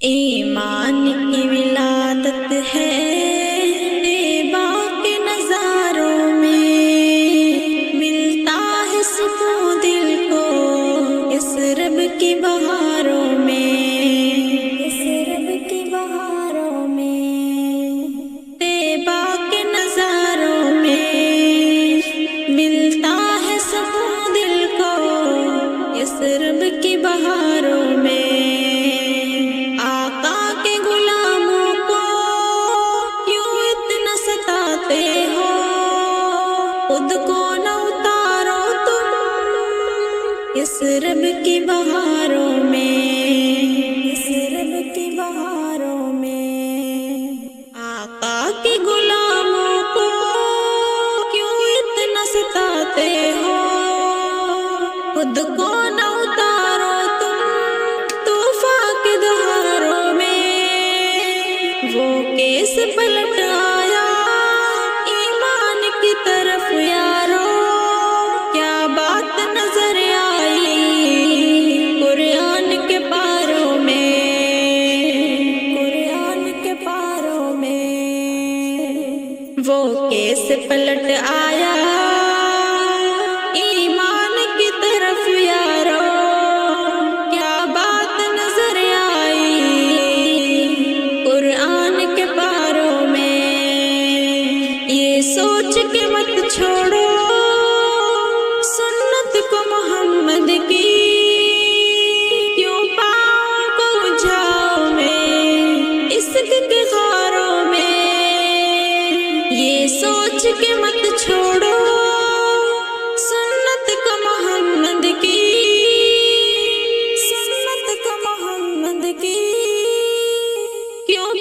ایمان کی ولادت ہے طیبہ کے نظاروں میں، ملتا ہے سکون دل کو اس رب کی بہاروں میں، اس رب کی بہاروں میں، طیبہ کے نظاروں میں ملتا ہے سکون دل کو اس رب کی بہاروں میں۔ خود کو نہ اتارو تم اس رب کی بہاروں میں، اس رب کی بہاروں میں۔ آقا کے غلاموں کو کیوں اتنا ستاتے ہو، خود کو نہ اتارو تم طوفان کے دہاروں میں۔ وہ کیس پلٹ آیا کی طرف یارو، کیا بات نظر آئی قرآن کے پاروں میں، قرآن کے پاروں میں۔ وہ کیسے پلٹ آیا ایمان کی طرف یارو، کیا بات نظر آئی قرآن کے پاروں میں۔ یہ سوچ کے مت چھوڑو سنت کو محمد کی، کیوں پاؤں کو اجاؤ میں عشق کے غاروں میں۔ یہ سوچ کے مت چھوڑو سنت کو محمد کی، سنت کو محمد کی، کیوں